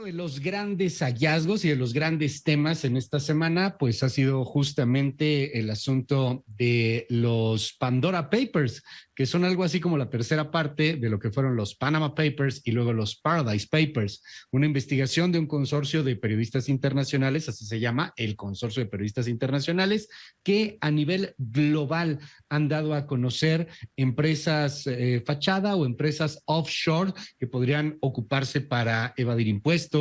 De los grandes hallazgos y de los grandes temas en esta semana, pues ha sido justamente el asunto de los Pandora Papers, que son algo así como la tercera parte de lo que fueron los Panama Papers y luego los Paradise Papers, una investigación de un consorcio de periodistas internacionales, así se llama, el Consorcio de Periodistas Internacionales, que a nivel global han dado a conocer empresas fachada o empresas offshore que podrían ocuparse para evadir impuestos,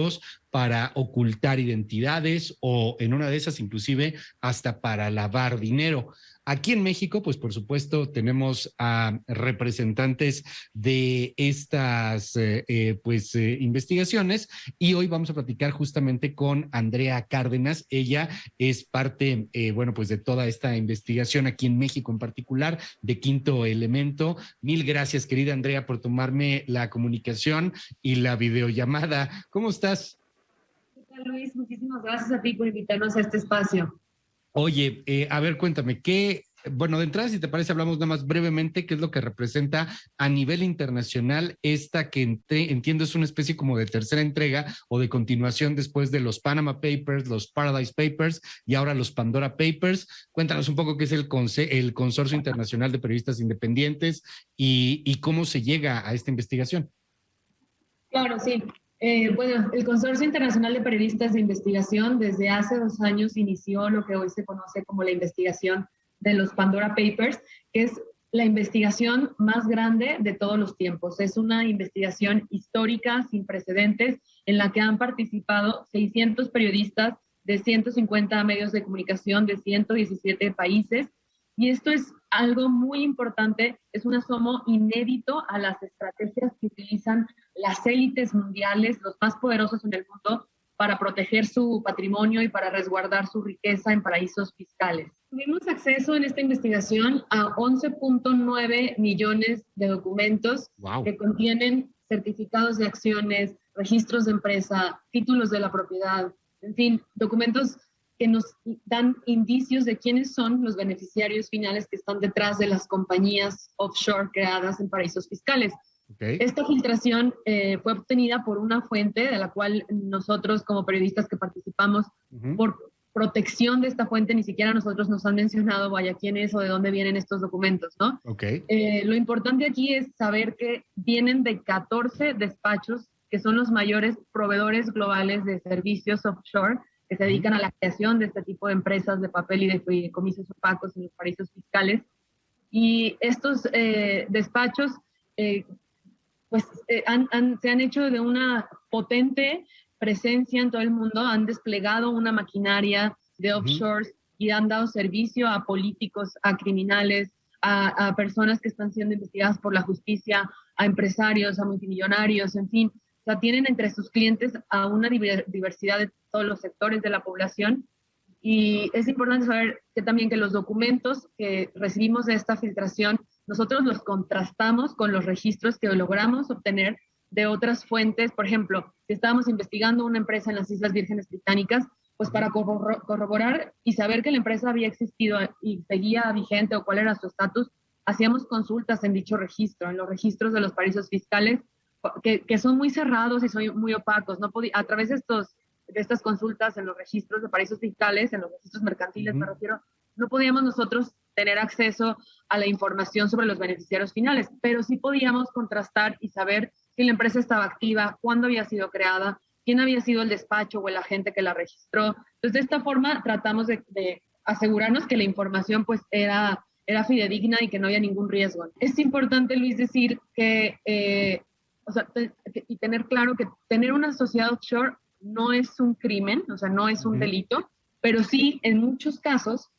para ocultar identidades o en una de esas inclusive hasta para lavar dinero. Aquí en México, pues por supuesto, tenemos a representantes de estas investigaciones y hoy vamos a platicar justamente con Andrea Cárdenas. Ella es parte, pues de toda esta investigación aquí en México en particular, de Quinto Elemento. Mil gracias, querida Andrea, por tomarme la comunicación y la videollamada. ¿Cómo estás? ¿Qué tal, Luis? Muchísimas gracias a ti por invitarnos a este espacio. Oye, a ver, cuéntame, de entrada, si te parece, hablamos nada más brevemente qué es lo que representa a nivel internacional esta que entiendo es una especie como de tercera entrega o de continuación después de los Panama Papers, los Paradise Papers y ahora los Pandora Papers. Cuéntanos un poco qué es el Consorcio Internacional de Periodistas Independientes y cómo se llega a esta investigación. Claro, sí. El Consorcio Internacional de Periodistas de Investigación desde hace 2 años inició lo que hoy se conoce como la investigación de los Pandora Papers, que es la investigación más grande de todos los tiempos. Es una investigación histórica sin precedentes en la que han participado 600 periodistas de 150 medios de comunicación de 117 países. Y esto es algo muy importante, es un asomo inédito a las estrategias que utilizan las élites mundiales, los más poderosos en el mundo, para proteger su patrimonio y para resguardar su riqueza en paraísos fiscales. Tuvimos acceso en esta investigación a 11.9 millones de documentos que contienen certificados de acciones, registros de empresa, títulos de la propiedad, en fin, documentos que nos dan indicios de quiénes son los beneficiarios finales que están detrás de las compañías offshore creadas en paraísos fiscales. Okay. Esta filtración fue obtenida por una fuente de la cual nosotros como periodistas que participamos, por protección de esta fuente, ni siquiera nosotros nos han mencionado, vaya, quién es o de dónde vienen estos documentos, ¿no? Okay. Lo importante aquí es saber que vienen de 14 despachos que son los mayores proveedores globales de servicios offshore que se dedican a la creación de este tipo de empresas de papel y de fideicomisos opacos en los paraísos fiscales. Y estos despachos se han hecho de una potente presencia en todo el mundo, han desplegado una maquinaria de offshores y han dado servicio a políticos, a criminales, a personas que están siendo investigadas por la justicia, a empresarios, a multimillonarios, en fin. O sea, tienen entre sus clientes a una diversidad de todos los sectores de la población. Y es importante saber que también que los documentos que recibimos de esta filtración, nosotros los contrastamos con los registros que logramos obtener de otras fuentes. Por ejemplo, si estábamos investigando una empresa en las Islas Vírgenes Británicas, pues para corroborar y saber que la empresa había existido y seguía vigente o cuál era su estatus, hacíamos consultas en dicho registro, en los registros de los paraísos fiscales, que son muy cerrados y son muy opacos. No a través de estas consultas en los registros de paraísos fiscales, en los registros mercantiles, me refiero, no podíamos nosotros tener acceso a la información sobre los beneficiarios finales, pero sí podíamos contrastar y saber si la empresa estaba activa, cuándo había sido creada, quién había sido el despacho o el agente que la registró. Entonces, de esta forma tratamos de asegurarnos que la información pues era fidedigna y que no había ningún riesgo. Es importante, Luis, decir que y tener claro que tener una sociedad offshore no es un crimen, o sea, no es un delito, pero sí, en muchos casos,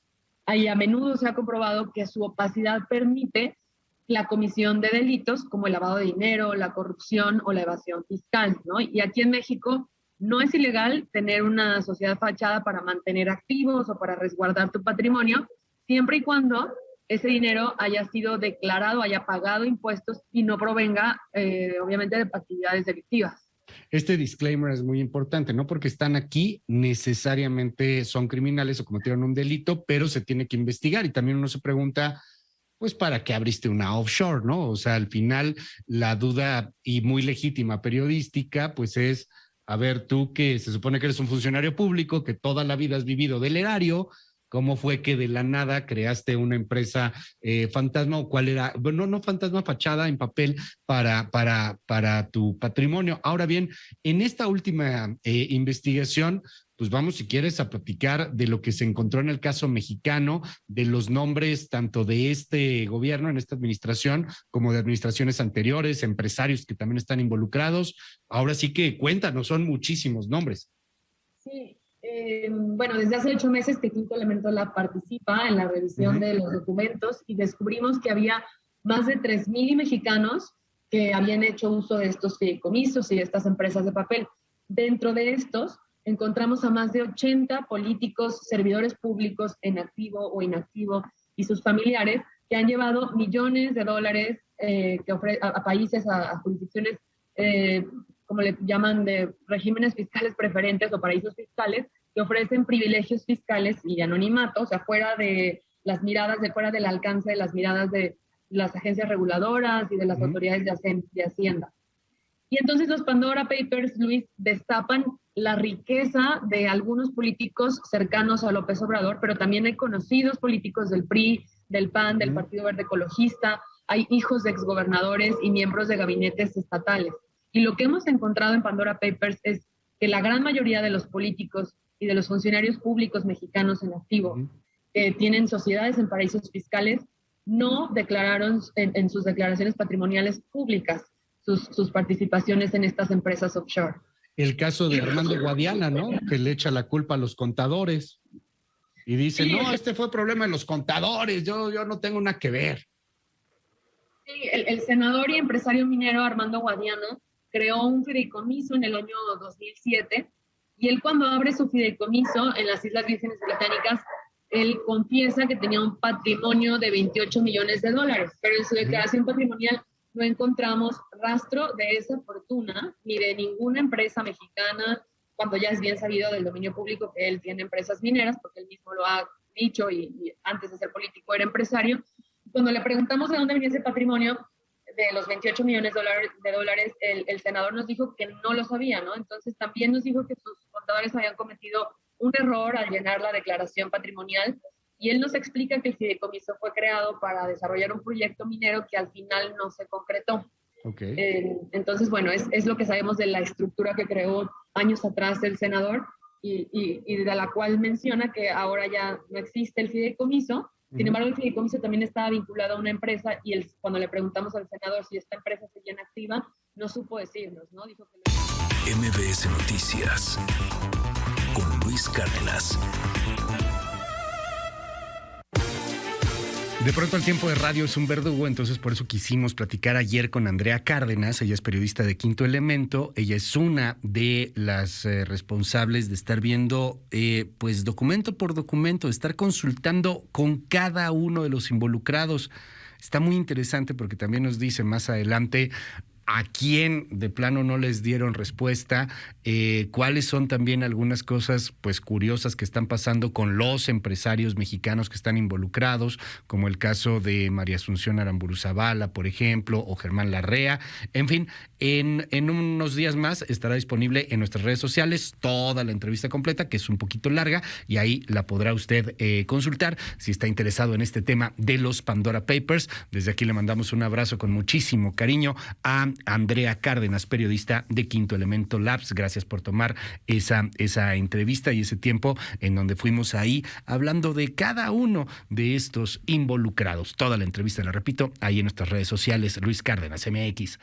a menudo se ha comprobado que su opacidad permite la comisión de delitos como el lavado de dinero, la corrupción o la evasión fiscal, ¿no? Y aquí en México no es ilegal tener una sociedad fachada para mantener activos o para resguardar tu patrimonio, siempre y cuando ese dinero haya sido declarado, haya pagado impuestos y no provenga, obviamente, de actividades delictivas. Este disclaimer es muy importante, no porque están aquí necesariamente son criminales o cometieron un delito, pero se tiene que investigar y también uno se pregunta, pues, ¿para qué abriste una offshore, no? O sea, al final la duda y muy legítima periodística, pues es, A ver, tú que se supone que eres un funcionario público, que toda la vida has vivido del erario, ¿cómo fue que de la nada creaste una empresa fantasma o cuál era? Bueno, no fantasma, fachada en papel para tu patrimonio. Ahora bien, en esta última investigación, pues vamos, si quieres, a platicar de lo que se encontró en el caso mexicano, de los nombres tanto de este gobierno, en esta administración, como de administraciones anteriores, empresarios que también están involucrados. Ahora sí que cuéntanos, son muchísimos nombres. Sí, bueno, desde hace 8 meses que Quinto Elemento Lab participa en la revisión de los documentos y descubrimos que había más de 3,000 mexicanos que habían hecho uso de estos fideicomisos y de estas empresas de papel. Dentro de estos, encontramos a más de 80 políticos, servidores públicos en activo o inactivo y sus familiares que han llevado millones de dólares a países, a jurisdicciones, como le llaman, de regímenes fiscales preferentes o paraísos fiscales, que ofrecen privilegios fiscales y anonimato, o sea, fuera de las miradas, fuera del alcance de las miradas de las agencias reguladoras y de las autoridades de Hacienda. Y entonces los Pandora Papers, Luis, destapan la riqueza de algunos políticos cercanos a López Obrador, pero también hay conocidos políticos del PRI, del PAN, del Partido Verde Ecologista, hay hijos de exgobernadores y miembros de gabinetes estatales. Y lo que hemos encontrado en Pandora Papers es que la gran mayoría de los políticos y de los funcionarios públicos mexicanos en activo que tienen sociedades en paraísos fiscales no declararon en sus declaraciones patrimoniales públicas sus participaciones en estas empresas offshore. El caso de Armando Guadiana, ¿no? Que le echa la culpa a los contadores y dice, sí, no, este fue problema de los contadores, yo no tengo nada que ver. Sí, el senador y empresario minero Armando Guadiana creó un fideicomiso en el año 2007 y él, cuando abre su fideicomiso en las Islas Vírgenes Británicas, él confiesa que tenía un patrimonio de 28 millones de dólares, pero en su declaración patrimonial no encontramos rastro de esa fortuna ni de ninguna empresa mexicana, cuando ya es bien sabido del dominio público que él tiene empresas mineras, porque él mismo lo ha dicho y antes de ser político era empresario. Cuando le preguntamos de dónde venía ese patrimonio de los 28 millones de dólares, el senador nos dijo que no lo sabía, ¿no? Entonces también nos dijo que sus contadores habían cometido un error al llenar la declaración patrimonial, y él nos explica que el fideicomiso fue creado para desarrollar un proyecto minero que al final no se concretó. Okay. Entonces, bueno, es lo que sabemos de la estructura que creó años atrás el senador y de la cual menciona que ahora ya no existe el fideicomiso. Sin embargo, el fideicomiso también estaba vinculado a una empresa y cuando le preguntamos al senador si esta empresa seguía en activa, no supo decirnos, ¿no? Dijo que MBS Noticias con Luis Cárdenas. De pronto el tiempo de radio es un verdugo, entonces por eso quisimos platicar ayer con Andrea Cárdenas. Ella es periodista de Quinto Elemento. Ella es una de las responsables de estar viendo, pues documento por documento, de estar consultando con cada uno de los involucrados. Está muy interesante porque también nos dice más adelante a quién de plano no les dieron respuesta, cuáles son también algunas cosas pues curiosas que están pasando con los empresarios mexicanos que están involucrados, como el caso de María Asunción Aramburu Zavala, por ejemplo, o Germán Larrea. En fin, en unos días más estará disponible en nuestras redes sociales toda la entrevista completa, que es un poquito larga, y ahí la podrá usted consultar si está interesado en este tema de los Pandora Papers. Desde aquí le mandamos un abrazo con muchísimo cariño a Andrea Cárdenas, periodista de Quinto Elemento Labs. Gracias por tomar esa entrevista y ese tiempo en donde fuimos ahí hablando de cada uno de estos involucrados. Toda la entrevista, la repito, ahí en nuestras redes sociales, Luis Cárdenas MX.